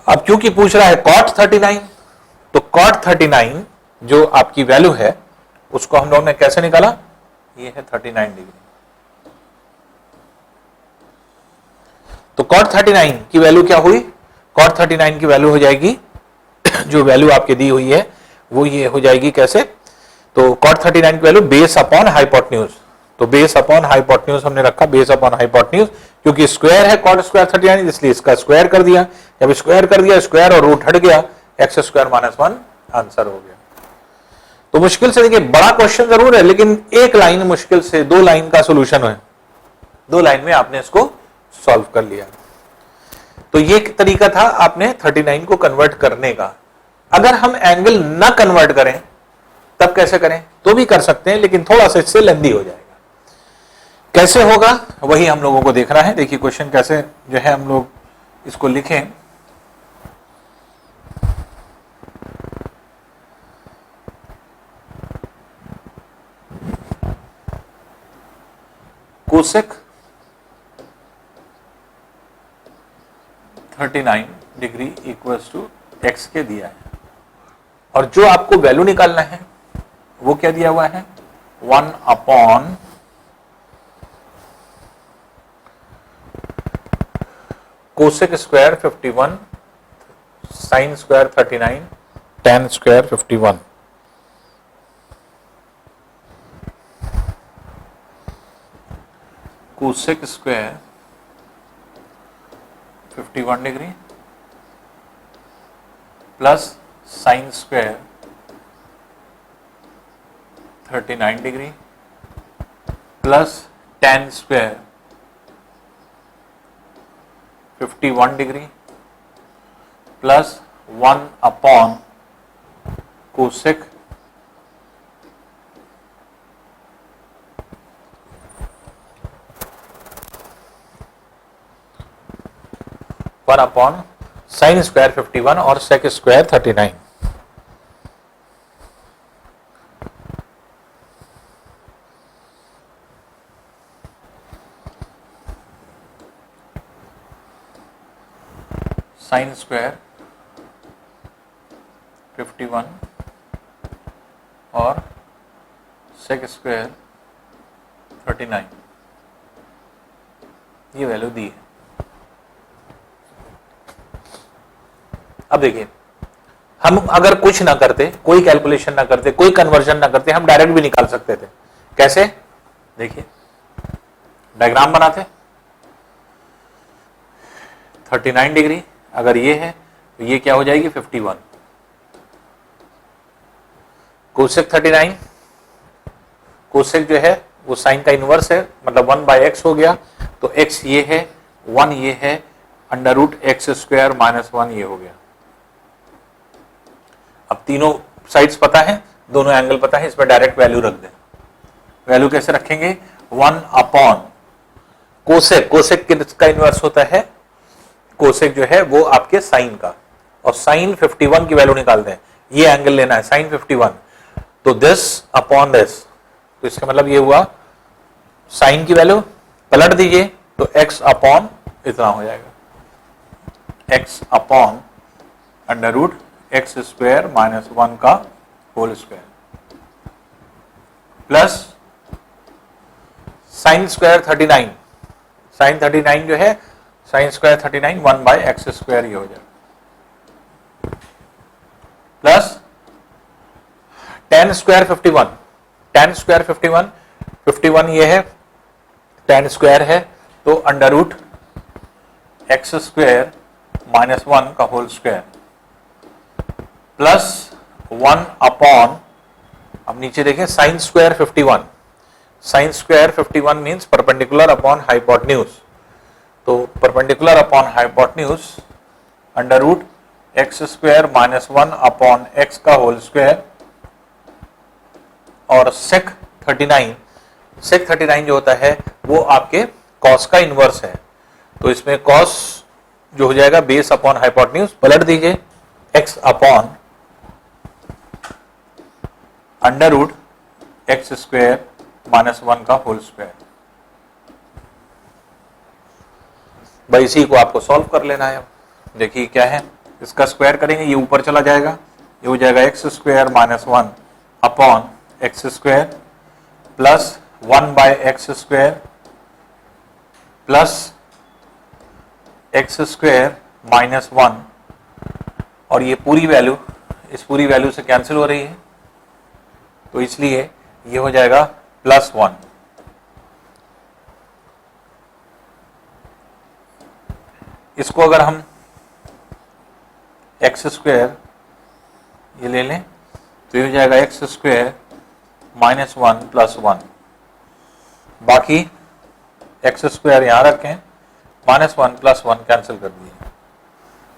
अब क्योंकि पूछ रहा है कॉट 39, तो कॉट 39 जो आपकी वैल्यू है उसको हम लोगों ने कैसे निकाला, ये है 39 डिग्री, तो कॉट 39 की वैल्यू क्या हुई, कॉट 39 की वैल्यू हो जाएगी, जो वैल्यू आपके दी हुई है वो ये हो जाएगी कैसे, तो कॉट 39 की वैल्यू बेस अपॉन हाइपोटेन्यूज, तो बेस अपॉन हाइपोटेन्यूज हमने रखा, बेस अपॉन हाइपोटेन्यूज, क्योंकि स्क्वायर है कॉट स्क्वायर 39 इसलिए इसका स्क्वायर कर दिया, जब स्क्वायर कर दिया स्क्वायर और रूट हट गया, x स्क्वायर -1 आंसर हो गया। तो मुश्किल से देखिए, बड़ा क्वेश्चन जरूर है लेकिन एक लाइन मुश्किल से 2 लाइन का सोल्यूशन है, 2 लाइन में आपने इसको सॉल्व कर लिया। तो ये एक तरीका था आपने 39 को कन्वर्ट करने का। अगर हम एंगल ना कन्वर्ट करें तब कैसे करें, तो भी कर सकते हैं, लेकिन थोड़ा सा इससे लेंदी हो जाएगा। कैसे होगा वही हम लोगों को देखना है। देखिए क्वेश्चन कैसे जो है हम लोग इसको लिखें, cosec 39 degree equals to x के दिया है, और जो आपको वैल्यू निकालना है वो क्या दिया हुआ है, 1 upon cosec square 51, sine square 39, tan square 51। Cosec square 51 degree plus sine square 39 degree plus tan square 51 degree plus 1 upon cosec 1 upon sine square 51 और सेक स्क्वायर 39। साइन स्क्वायर 51 और सेक स्क्वायर 39, ये वैल्यू दी है। अब देखिए, हम अगर कुछ ना करते, कोई कैलकुलेशन ना करते, कोई कन्वर्जन ना करते, हम डायरेक्ट भी निकाल सकते थे। कैसे? देखिए, डायग्राम बनाते, 39 डिग्री अगर ये है तो ये क्या हो जाएगी 51, कोसेक 39, कोसेक जो है वो साइन का इनवर्स है, मतलब 1/x हो गया, तो x ये है, 1 ये है, under root x square minus 1 ये हो गया। अब तीनों साइड्स पता है, दोनों एंगल पता है, इसमें डायरेक्ट वैल्यू रख दें। वैल्यू कैसे रखेंगे? 1 अपॉन कोसेक, कोसेक किसका इनवर्स होता है? कोसेक जो है वो आपके साइन का, और साइन 51 की वैल्यू निकाल दें, ये एंगल लेना है साइन 51, तो दिस अपॉन दिस, तो इसका मतलब ये हुआ साइन की वैल्यू पलट दीजिए तो x अपॉन इतना हो जाएगा, x upon under root x square minus 1 का whole square plus sine square 39, sine 39 जो है साइन स्क्वायर 39 1/x स्क्वायर ये हो जाएगा, plus tan square 51, tan square 51, 51 ये है, tan स्क्वायर है, तो under root x square minus 1 का होल स्क्वायर प्लस 1 अपॉन, अब नीचे देखें sine square 51, sine square 51 means perpendicular upon hypotenuse, तो perpendicular upon hypotenuse under root x square minus 1 upon x का होल स्क्वायर, और sec 39, सेक 39 जो होता है वो आपके कॉस का इनवर्स है, तो इसमें कॉस जो हो जाएगा बेस अपॉन हाइपोटेन्यूज, पलट दीजिए x upon under root x square minus 1 का होल स्क्वायर। भाई इसी को आपको सॉल्व कर लेना है। देखिए क्या है, इसका स्क्वायर करेंगे, ये ऊपर चला जाएगा, ये हो जाएगा x square minus 1 upon x square plus 1/x square plus x square minus 1, और ये पूरी वैल्यू इस पूरी वैल्यू से कैंसिल हो रही है, तो इसलिए ये हो जाएगा प्लस 1। इसको अगर हम एक्स स्क्वायर ये ले लें तो ये हो जाएगा एक्स स्क्वायर माइनस 1 प्लस 1, बाकी एक्स स्क्वायर यहां रखें, माइनस 1 प्लस 1 कैंसिल कर दिए,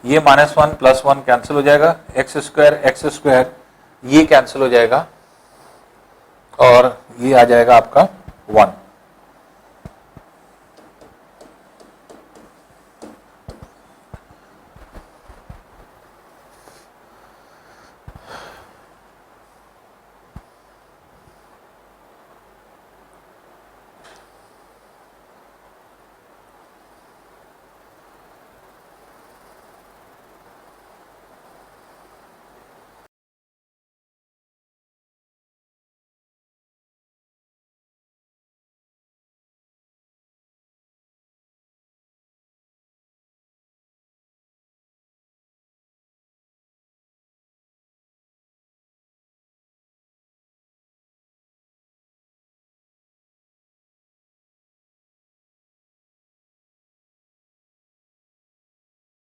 ये माइनस 1 प्लस 1 कैंसिल हो जाएगा, एक्स स्क्वायर ये कैंसिल हो जाएगा, और ये आ जाएगा आपका 1।